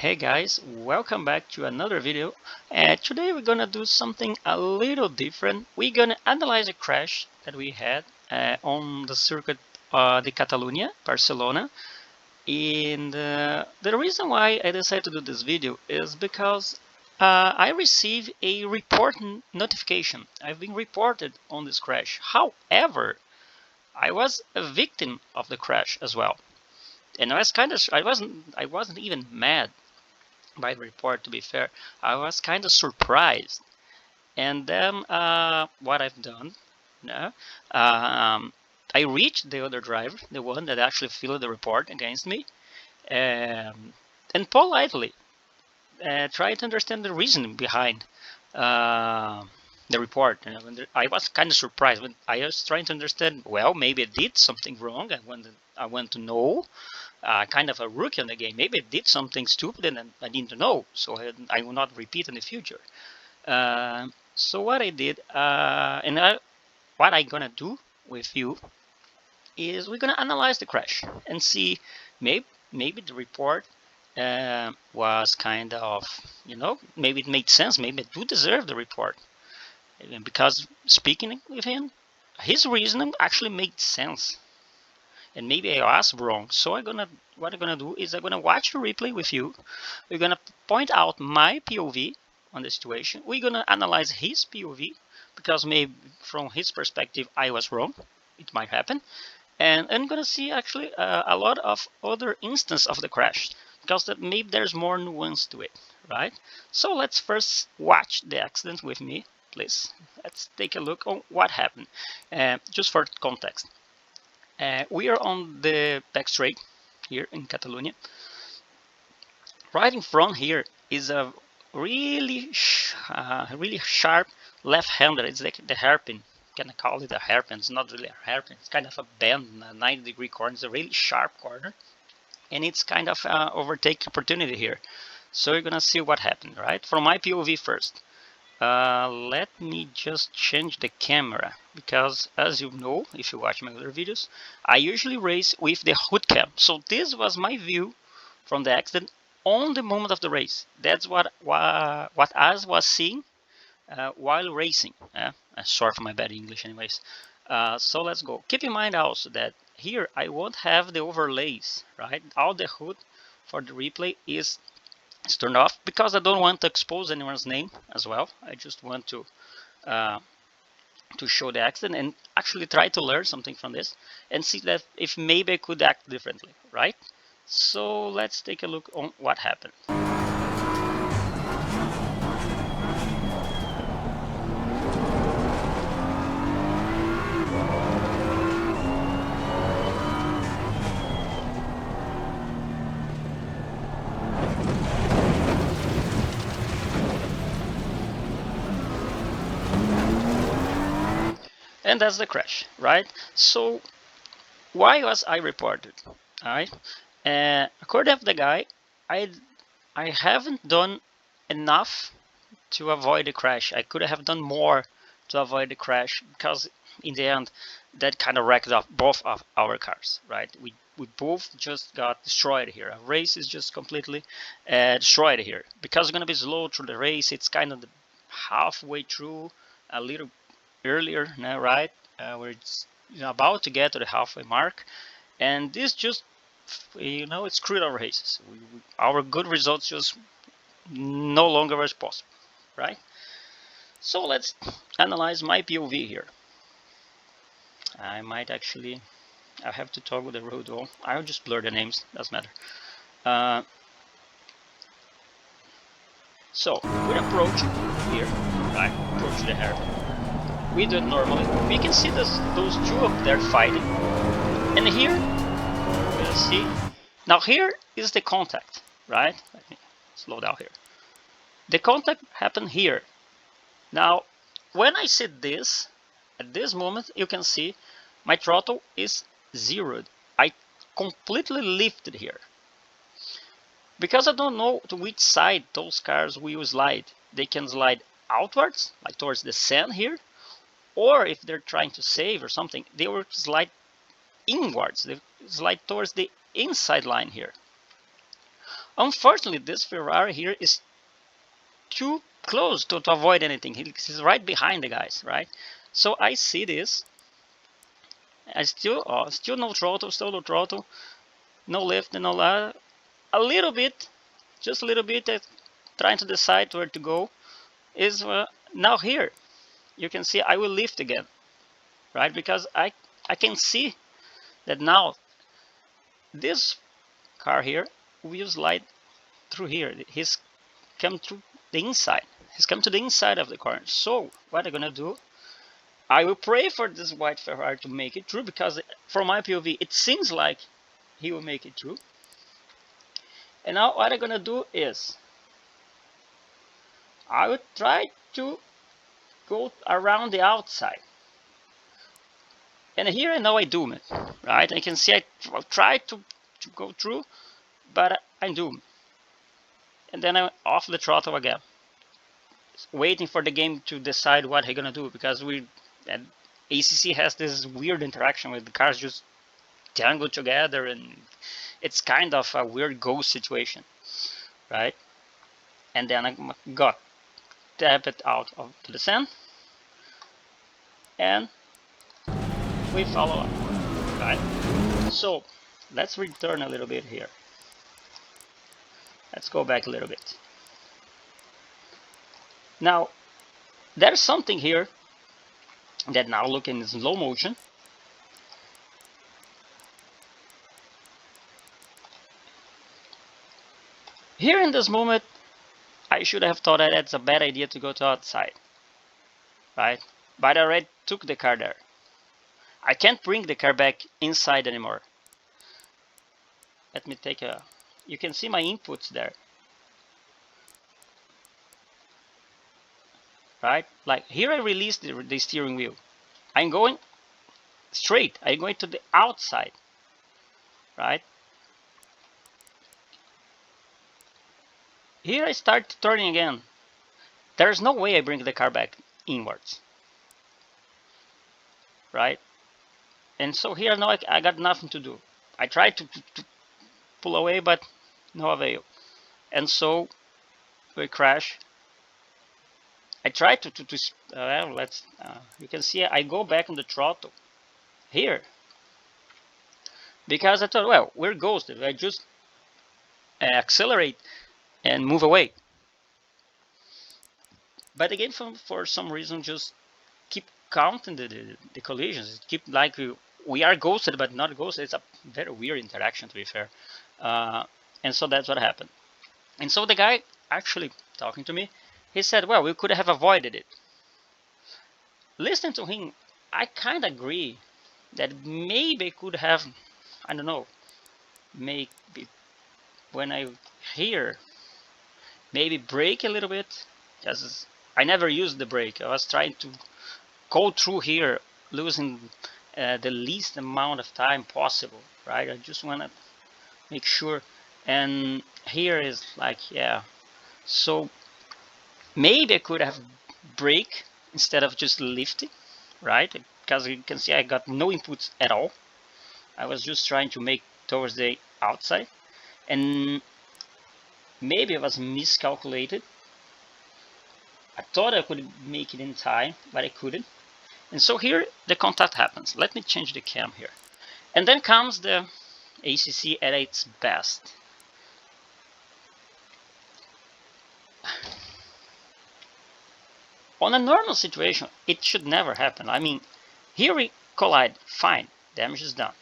Hey guys, welcome back to another video. Today we're gonna do something a little different. We're gonna analyze a crash that we had on the circuit de Catalunya, Barcelona. And the reason why I decided to do this video is because I received a report notification. I've been reported on this crash. However, I was a victim of the crash as well. And I wasn't even mad by the report, to be fair. I was kind of surprised. And then what I've done, I reached the other driver, the one that actually filled the report against me, and politely tried to understand the reason behind the report. I was kind of surprised, but I was trying to understand, well, maybe I did something wrong. I want to know. Kind of a rookie in the game. Maybe I did something stupid and I didn't know, so I will not repeat in the future. So what I did, what I'm gonna do with you is we're gonna analyze the crash and see maybe the report was kind of, maybe it made sense. Maybe I do deserve the report, because speaking with him, his reasoning actually made sense. And maybe I was wrong. So what I'm gonna do is I'm gonna watch the replay with you. We're gonna point out my POV on the situation. We're gonna analyze his POV because maybe from his perspective I was wrong. It might happen. And I'm gonna see actually a lot of other instances of the crash because maybe there's more nuance to it, right? So let's first watch the accident with me, please. Let's take a look on what happened. Just for context. We are on the back straight here in Catalonia. Right in front here is a really sharp left-hander. It's like the hairpin. Can I call it a hairpin? It's not really a hairpin. It's kind of a bend, a 90-degree corner. It's a really sharp corner, and it's kind of overtake opportunity here. So you're gonna see what happened, right? From my POV first. Let me just change the camera, because as you know, if you watch my other videos, I usually race with the hood cam. So this was my view from the accident on the moment of the race. That's what I was seeing while racing. Sorry for my bad English anyways. So let's go. Keep in mind also that here I won't have the overlays, right? All the hood for the replay is turned off because I don't want to expose anyone's name as well. I just want to show the accident and actually try to learn something from this and see that if maybe I could act differently, right? So let's take a look on what happened. And that's the crash, right? So why was I reported? All right. According to the guy, I haven't done enough to avoid the crash. I could have done more to avoid the crash because in the end, that kind of wrecked up both of our cars, right? We both just got destroyed here. Our race is just completely destroyed here because it's gonna be slow through the race. It's kind of halfway through, a little earlier now, right? We're about to get to the halfway mark, and this just it screwed our races. Our good results just no longer was possible, right? So let's analyze my POV here. I have to talk with the road wall. I'll just blur the names, doesn't matter. So we're approaching here, right? Approach the hairpin. We do it normally. We can see those two up there fighting, and here we'll see. Now here is the contact, right? Let me slow down here. The contact happened here. Now, when I said this, at this moment, you can see my throttle is zeroed. I completely lifted here. Because I don't know to which side those cars will slide. They can slide outwards, like towards the sand here, or if they're trying to save or something, they will slide inwards. They slide towards the inside line here. Unfortunately, this Ferrari here is too close to avoid anything. He's right behind the guys, right? So I see this. I still no throttle, still no throttle, no lift, no a little bit, just a little bit, trying to decide where to go. Is now here. You can see I will lift again, right? Because I can see that now this car here will slide through here. He's come through the inside. He's come to the inside of the car. So what I'm gonna do, I will pray for this white Ferrari to make it through, because from my POV it seems like he will make it through. And now what I'm gonna do is I will try to go around the outside. And here I know I doom it, right? I can see I try to go through, but I doom. And then I'm off the throttle again, waiting for the game to decide what he's gonna do, because ACC has this weird interaction with the cars just tangled together, and it's kind of a weird ghost situation, right? And then I got tapped out of to the sand, and we follow up, right? So let's return a little bit here. Let's go back a little bit. Now there's something here that now look in slow motion. Here in this moment, I should have thought that it's a bad idea to go to outside, right? But I already took the car there. I can't bring the car back inside anymore. Let me take a, you can see my inputs there, right? Like here I release the steering wheel. I'm going straight, I'm going to the outside, right? Here I start turning again. There's no way I bring the car back inwards, right? And so here now I got nothing to do. I tried to pull away, but no avail. And so we crash. I tried to you can see I go back on the throttle here, because I thought, well, we're ghosted. I just accelerate and move away. But again, for some reason, just keep counting the collisions. Keep like we are ghosted, but not ghosted. It's a very weird interaction, to be fair. And so that's what happened. And so the guy actually talking to me, he said, well, we could have avoided it. Listening to him, I kind of agree that maybe could have, I don't know, maybe when I hear, maybe brake a little bit, because I never used the brake. I was trying to go through here, losing the least amount of time possible, right? I just want to make sure. And here is like, yeah, so maybe I could have brake instead of just lifting, right? Because you can see I got no inputs at all. I was just trying to make towards the outside, and maybe I was miscalculated. I thought I could make it in time, but I couldn't. And so here the contact happens. Let me change the cam here. And then comes the ACC at its best. On a normal situation, it should never happen. I mean, here we collide, fine, damage is done.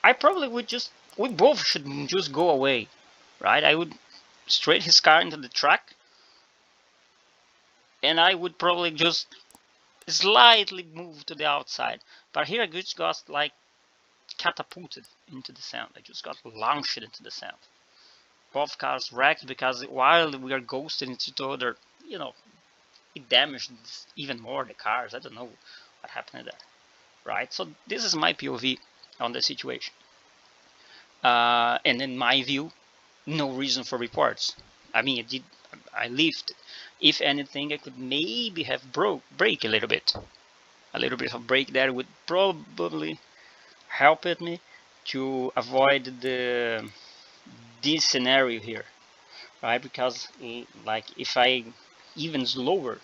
I probably would just, we both should just go away, right? I would straight his car into the track, and I would probably just slightly move to the outside. But here I just got like catapulted into the sand. I just got launched into the sand. Both cars wrecked because while we are ghosting each other, you know, it damaged even more the cars. I don't know what happened there, right? So this is my POV on the situation. And in my view, no reason for reports. I mean, I lived. If anything, I could maybe have brake a little bit. A little bit of brake there would probably help me to avoid the this scenario here, right? Because like if I even slower,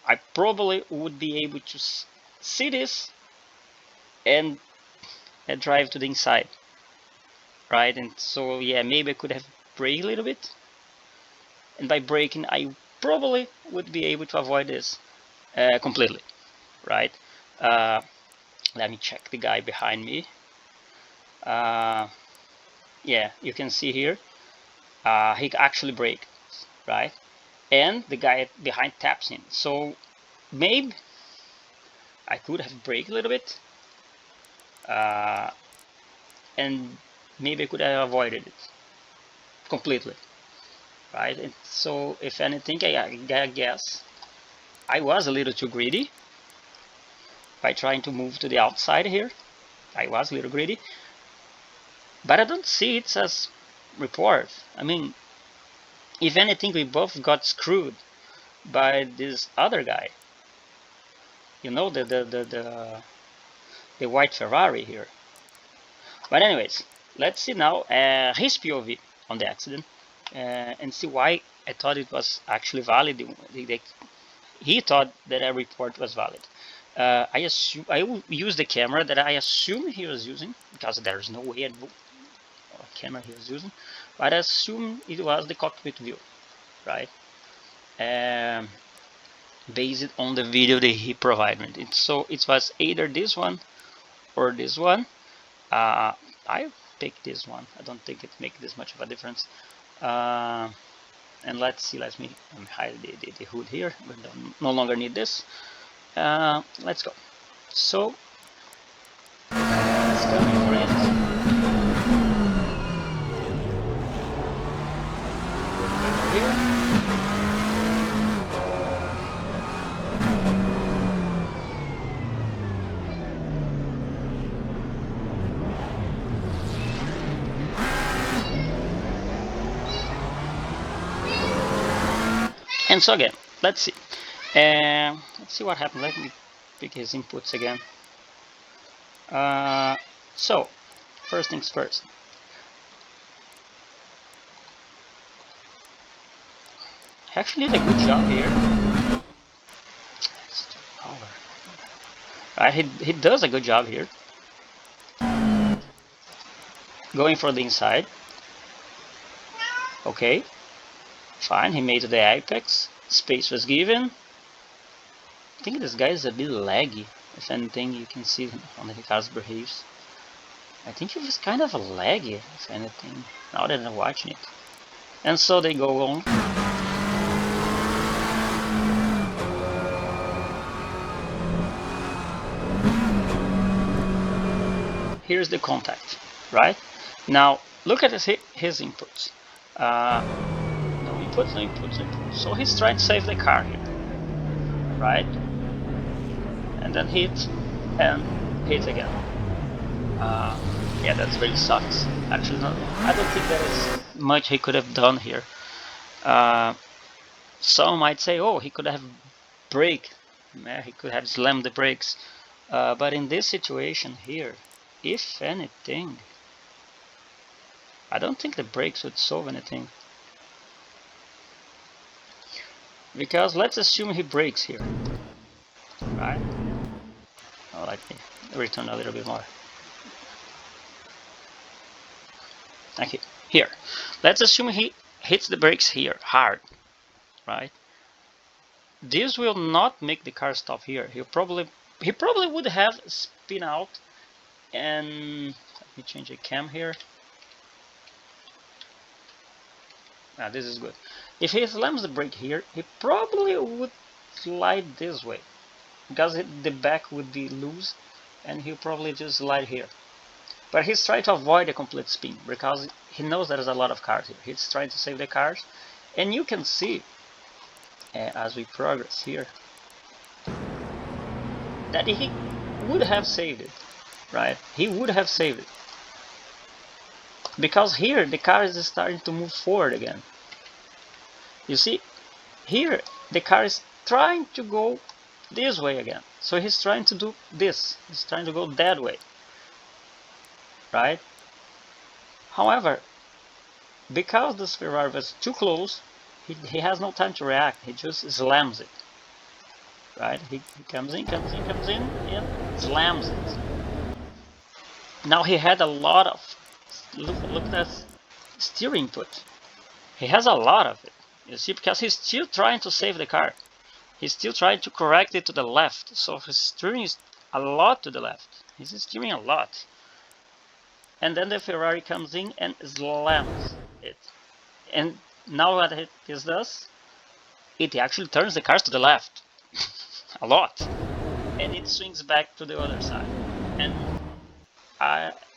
I probably would be able to see this and drive to the inside, right? And so yeah, maybe I could have braked a little bit, and by braking I probably would be able to avoid this completely, right? Let me check the guy behind me. Yeah, you can see here he actually braked, right? And the guy behind taps him. So maybe I could have braked a little bit, and maybe I could have avoided it completely, right? And so if anything, I guess I was a little too greedy by trying to move to the outside here. I was a little greedy, but I don't see it as report. I mean, if anything, we both got screwed by this other guy. You know, the White Ferrari here. But anyways, let's see now his POV on the accident and see why I thought it was actually valid. He thought that a report was valid. I will use the camera that I assume he was using, because there's no way a camera he was using, but I assume it was the cockpit view, right? Based on the video that he provided. So it was either this one or this one. I picked this one. I don't think it makes this much of a difference. And let's see, let me hide the hood here. We no longer need this. Let's go. So it's coming for it. Here. And so again, let's see. Let's see what happened. Let me pick his inputs again. So, first things first. He actually did a good job here. He does a good job here. Going for the inside. Okay. Fine, he made the apex. Space was given. I think this guy is a bit laggy. If anything, you can see on the car's behaves. I think he was kind of a laggy, if anything, now that I'm watching it. And so they go on. Here's the contact, right? Now, look at his inputs. No inputs. So he's trying to save the car here, right? And then hit, and hit again. Yeah, that really sucks. Actually, no, I don't think there is much he could have done here. Some might say, oh, he could have braked. Yeah, he could have slammed the brakes. But in this situation here, if anything, I don't think the brakes would solve anything. Because let's assume he brakes here, right? Oh, let me return a little bit more. Okay, here. Let's assume he hits the brakes here, hard, right? This will not make the car stop here. He probably would have spin out, and let me change the cam here. This is good. If he slams the brake here, he probably would slide this way, because the back would be loose, and he'll probably just slide here. But he's trying to avoid a complete spin, because he knows there's a lot of cars here. He's trying to save the cars, and you can see as we progress here that he would have saved it, right? He would have saved it, because here the car is starting to move forward again. You see, here the car is trying to go this way again, so he's trying to do this. He's trying to go that way, right? However, because this Ferrari was too close, he has no time to react. He just slams it. Right? He comes in, and slams it. Now he had a lot of look at that steering input. He has a lot of it. You see, because he's still trying to save the car. He's still trying to correct it to the left. So his steering is a lot to the left. He's steering a lot. And then the Ferrari comes in and slams it. And now what it does, it actually turns the cars to the left. A lot. And it swings back to the other side. And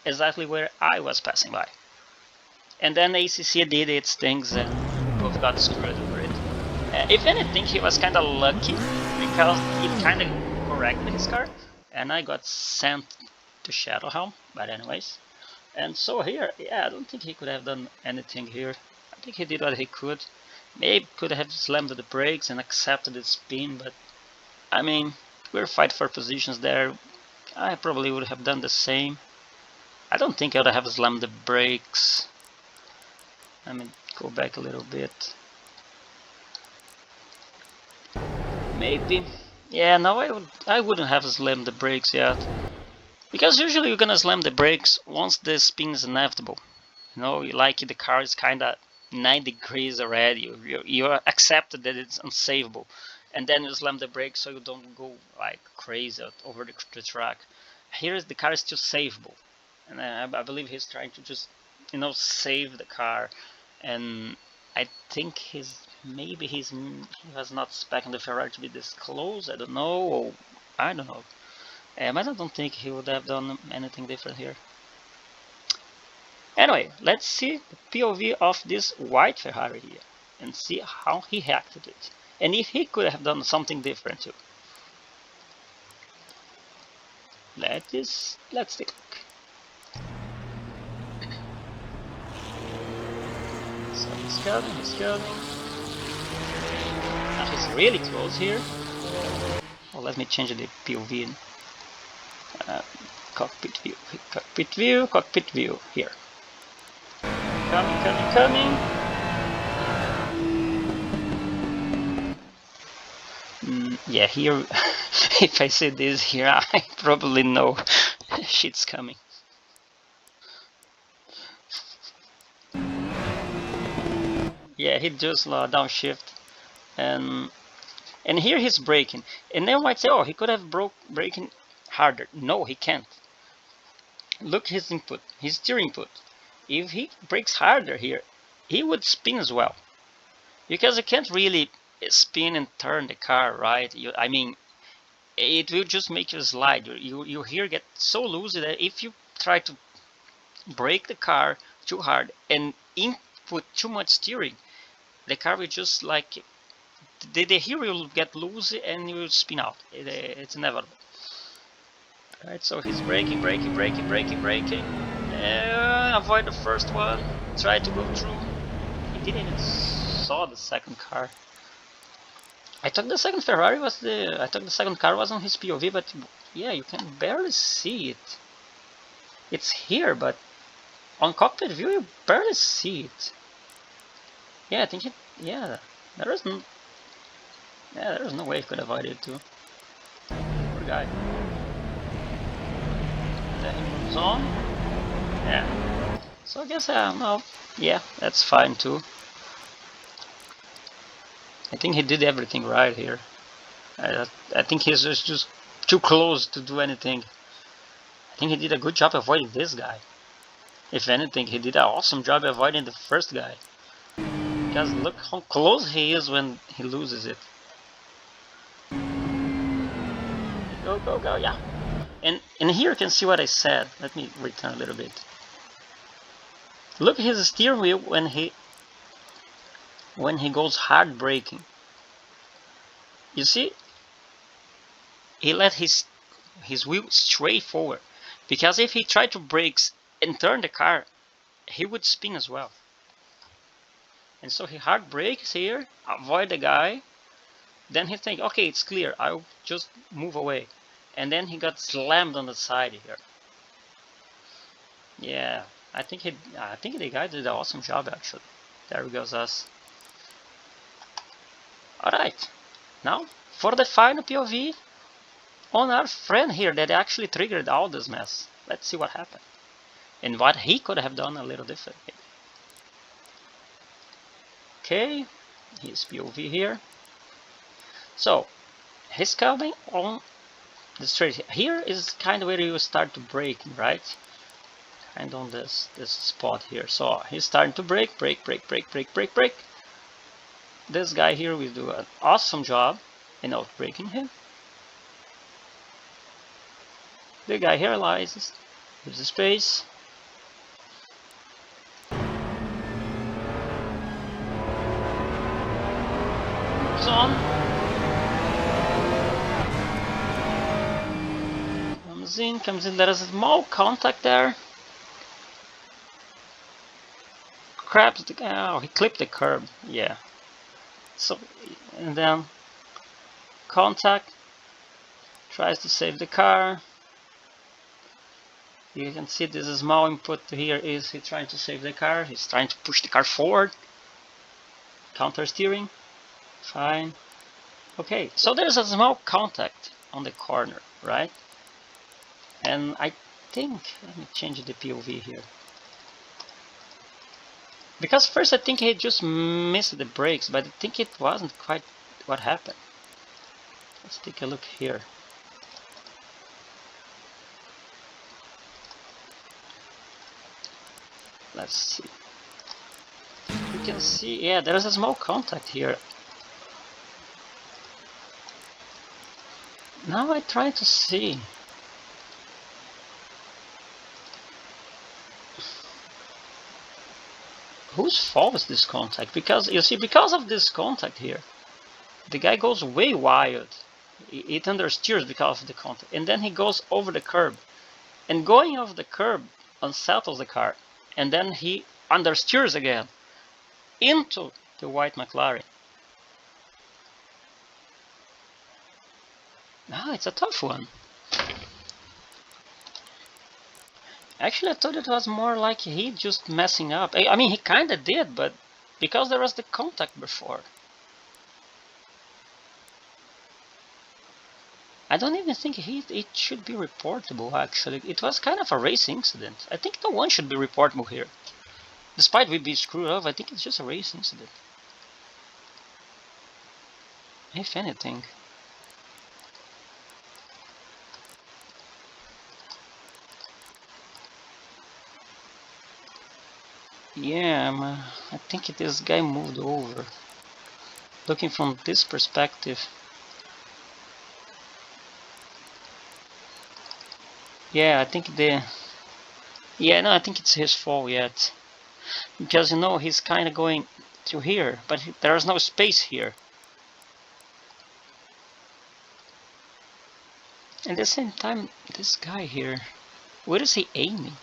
exactly where I was passing by. And then ACC did its things and both got screwed over it. If anything, he was kind of lucky because it kind of corrected his car, and I got sent to Shadow Helm. But anyways, and so here, yeah, I don't think he could have done anything here. I think he did what he could. Maybe could have slammed the brakes and accepted the spin, but I mean, we're fighting for positions there. I probably would have done the same. I don't think I would have slammed the brakes. Let me go back a little bit. Maybe. Yeah, no, I wouldn't have slammed the brakes yet. Because usually you're gonna slam the brakes once the spin is inevitable. You know, like the car is kinda 90 degrees already. You accepted that it's unsavable. And then you slam the brakes so you don't go like crazy over the track. Here is the car is still savable. And I believe he's trying to just, you know, save the car. And I think maybe he was not expecting the Ferrari to be this close. I don't know. Or I don't know. But I don't think he would have done anything different here. Anyway, let's see the POV of this white Ferrari here and see how he hacked it. And if he could have done something different too. Let's take a look. So he's coming. Now he's really close here. Oh, let me change the POV in cockpit view here. Coming. Yeah, here, if I say this here, I probably know shit's coming. Yeah, he just downshift, and here he's braking, and then might say, oh, he could have braking harder. No, he can't. Look his input, his steering input. If he brakes harder here, he would spin as well, because you can't really spin and turn the car, right? I mean, it will just make you slide. You here get so loose that if you try to brake the car too hard and input too much steering, the car will just like the here will get loose and you will spin out. It's inevitable. Right, so he's braking. Avoid the first one. Try to go through. He didn't even saw the second car. I thought the second Ferrari was I thought the second car was on his POV, but yeah, you can barely see it. It's here, but on cockpit view you barely see it. Yeah, I think it. Yeah, there is no. Yeah, there is no way he could avoid it too. Poor guy. Then he moves on. Yeah. So I guess well, yeah, that's fine too. I think he did everything right here. I think he's just too close to do anything. I think he did a good job avoiding this guy. If anything, he did an awesome job avoiding the first guy. Because look how close he is when he loses it. Go, yeah. And here you can see what I said. Let me return a little bit. Look at his steering wheel when he goes hard braking. You see, he let his wheel straight forward, because if he tried to brake and turn the car, he would spin as well. And so he hard brakes here, avoid the guy. Then he think, okay, it's clear, I'll just move away. And then he got slammed on the side here. Yeah, I think the guy did an awesome job actually. There goes us. Alright, now for the final POV on our friend here that actually triggered all this mess. Let's see what happened. And what he could have done a little differently. Okay, his POV here. So, he's coming on the straight. Here is kind of where you start to brake, right? Kind of on this spot here. So, he's starting to brake. This guy here will do an awesome job in outbraking him. The guy here realizes, gives the space. Moves on. Comes in, there is a small contact there. Grabs the, oh, he clipped the curb, yeah. So, and then contact, tries to save the car. You can see this small input here is he trying to save the car. He's trying to push the car forward. Counter steering, fine. Okay, so there's a small contact on the corner, right? And I think, let me change the POV here. Because first I think he just missed the brakes, but I think it wasn't quite what happened. Let's take a look here. Let's see. You can see, yeah, there's a small contact here. Now I try to see. Whose fault is this contact? Because, you see, because of this contact here, the guy goes way wild. It understeers because of the contact. And then he goes over the curb. And going over the curb unsettles the car. And then he understeers again into the white McLaren. Ah, it's a tough one. Actually, I thought it was more like he just messing up. I mean, he kinda did, but because there was the contact before. I don't even think it should be reportable, actually. It was kind of a race incident. I think no one should be reportable here. Despite we be screwed up, I think it's just a race incident. If anything. Yeah, I think this guy moved over. Looking from this perspective. Yeah, I think I think it's his fault yet. Because, you know, he's kind of going to here, but there's no space here. At the same time, this guy here, where is he aiming?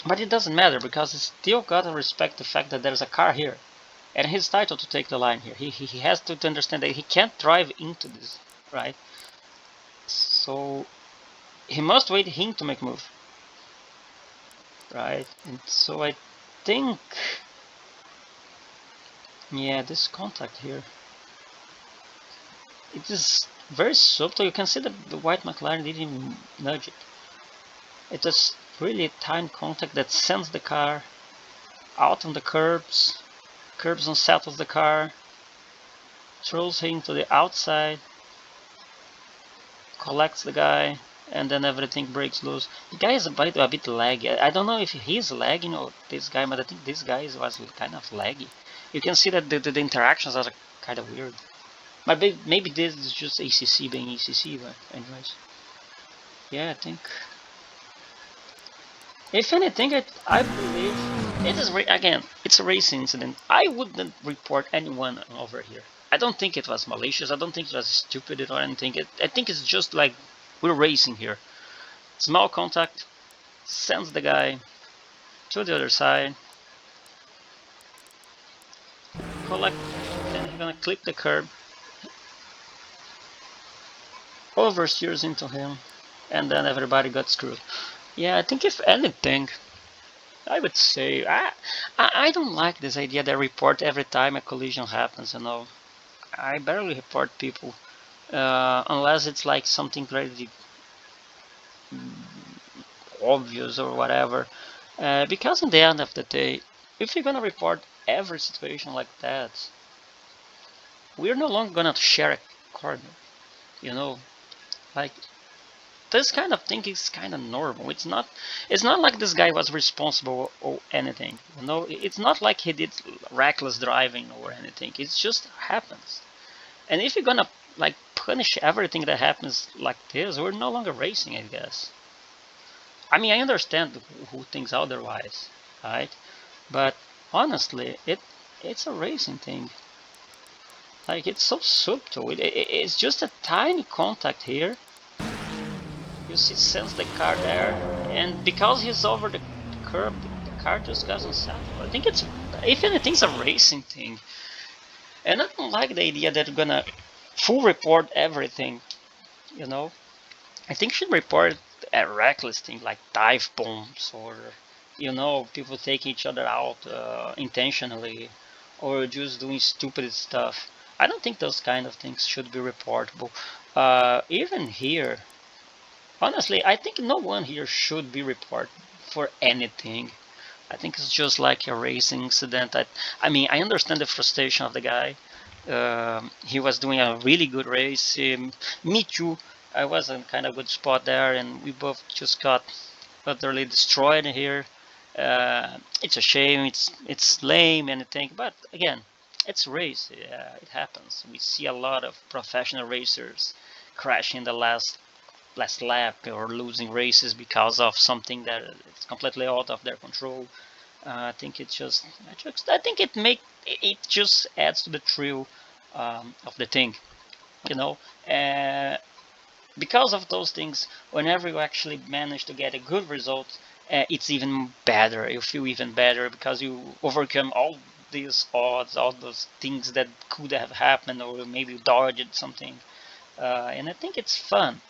But it doesn't matter, because he's still gotta respect the fact that there's a car here. And he's entitled to take the line here. He has to understand that he can't drive into this, right? So he must wait him to make move. Right? And so I think, yeah, this contact here, it is very subtle. You can see that the white McLaren didn't even nudge it. It's just really a tiny contact that sends the car out on the curbs unsettles the car, throws him to the outside, collects the guy, and then everything breaks loose. The guy is a bit laggy. I don't know if he's lagging or this guy, but I think this guy was kind of laggy. You can see that the interactions are kind of weird. But maybe this is just ACC being ACC, but anyways. Yeah, I think. If anything, I believe it is, again, it's a race incident. I wouldn't report anyone over here. I don't think it was malicious. I don't think it was stupid or anything. I think it's just like we're racing here. Small contact, sends the guy to the other side. Collect, then he's gonna clip the curb. Oversteers into him, and then everybody got screwed. Yeah, I think if anything, I would say I don't like this idea that report every time a collision happens. I barely report people unless it's like something really obvious or whatever. Because in the end of the day, if you're gonna report every situation like that, we're no longer gonna share a corner. You know, like this kind of thing is kind of normal. It's not like this guy was responsible or anything. It's not like he did reckless driving or anything. It just happens. And if you're gonna like punish everything that happens like this, we're no longer racing, I guess. I mean, I understand who thinks otherwise, right? But honestly, it's a racing thing. Like it's so subtle. It's just a tiny contact here. You see, sends the car there, and because he's over the curb, the car just doesn't settle. I think it's, if anything, it's a racing thing. And I don't like the idea that we're gonna full report everything. You know, I think should report a reckless thing like dive bombs or people taking each other out intentionally or just doing stupid stuff. I don't think those kind of things should be reportable. Even here, honestly, I think no one here should be reported for anything. I think it's just like a racing incident. I mean, I understand the frustration of the guy. He was doing a really good race. Me too. I was in kind of good spot there, and we both just got utterly destroyed here. It's a shame. It's lame and anything, but again, it's a race. It happens. We see a lot of professional racers crashing the last lap or losing races because of something that is completely out of their control. I think I think it just adds to the thrill of the thing, you know. Uh, because of those things, whenever you actually manage to get a good result, it's even better. You feel even better because you overcome all these odds, all those things that could have happened, or maybe you dodged something. And I think it's fun.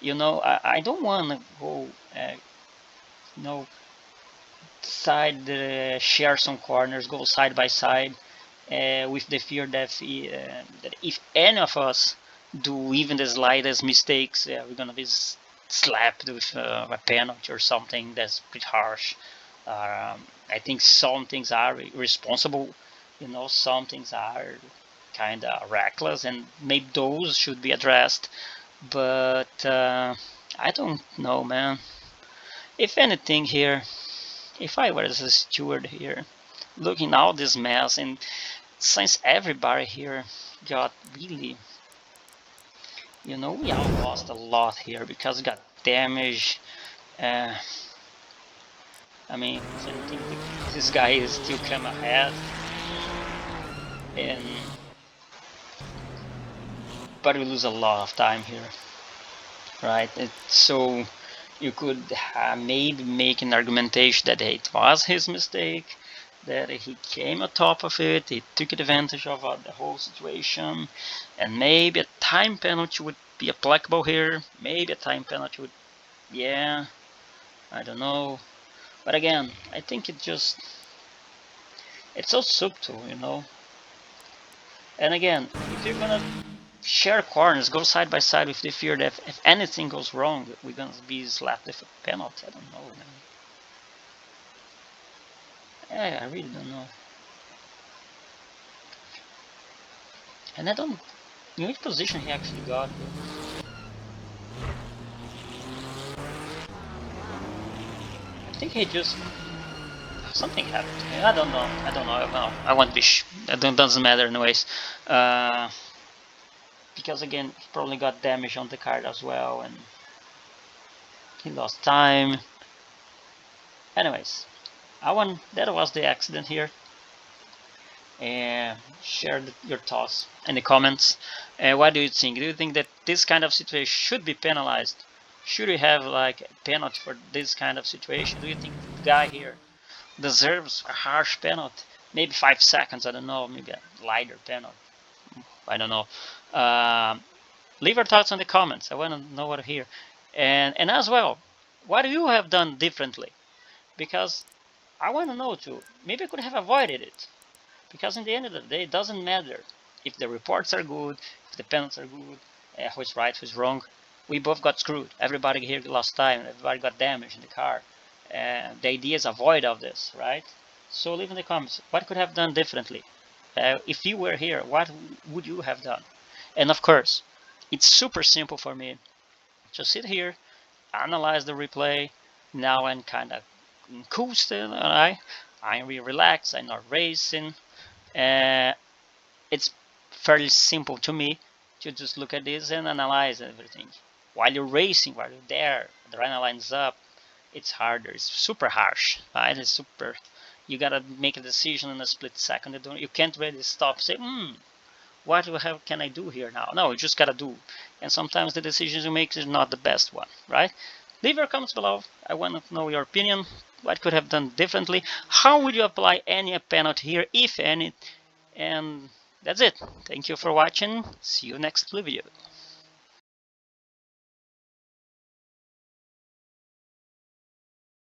I don't want to go, you know, share some corners, go side by side, with the fear that if any of us do even the slightest mistakes, we're gonna be slapped with a penalty or something that's pretty harsh. I think some things are responsible, some things are kind of reckless, and maybe those should be addressed. But I don't know, man. If anything here, if I was a steward here, looking all this mess, and since everybody here got really, we all lost a lot here because we got damage. Uh, I mean, I think this guy is still come ahead, and but we lose a lot of time here, right? So you could maybe make an argumentation that it was his mistake, that he came on top of it, he took advantage of the whole situation, and maybe a time penalty would be applicable here. Maybe a time penalty would, yeah, I don't know. But again, I think it's so subtle. And again, if you're gonna share corners, go side by side with the fear that if anything goes wrong, we're gonna be slapped with a penalty. I don't know, man. I really don't know. And I don't know which position he actually got here. I think he just something happened to me. I don't know. I don't know. No, I won't be. It doesn't matter anyways. Uh, because again, he probably got damage on the card as well, and he lost time. Anyways, that was the accident here. And share your thoughts in the comments. What do you think? Do you think that this kind of situation should be penalized? Should we have like a penalty for this kind of situation? Do you think the guy here deserves a harsh penalty? Maybe 5 seconds, I don't know, maybe a lighter penalty. I don't know. Leave your thoughts in the comments. I want to know what to hear. And as well, What you have done differently? Because I want to know too. Maybe I could have avoided it. Because in the end of the day, it doesn't matter if the reports are good, if the penalties are good, who's right, who's wrong. We both got screwed. Everybody here lost time. Everybody got damaged in the car. The idea is avoid of this, right? So leave in the comments what could have done differently. If you were here, what would you have done? And of course, it's super simple for me. Just sit here, analyze the replay. Now I'm kind of cool still, I'm really relaxed. I'm not racing. Uh, it's fairly simple to me to just look at this and analyze everything. While you're racing, while you're there, the adrenaline's up. It's harder. It's super harsh, right? It's super. You gotta make a decision in a split second. You can't really stop. Say, what can I do here now? No, you just gotta do. And sometimes the decisions you make is not the best one, right? Leave your comments below. I want to know your opinion. What could have done differently? How would you apply any penalty here, if any? And that's it. Thank you for watching. See you next video.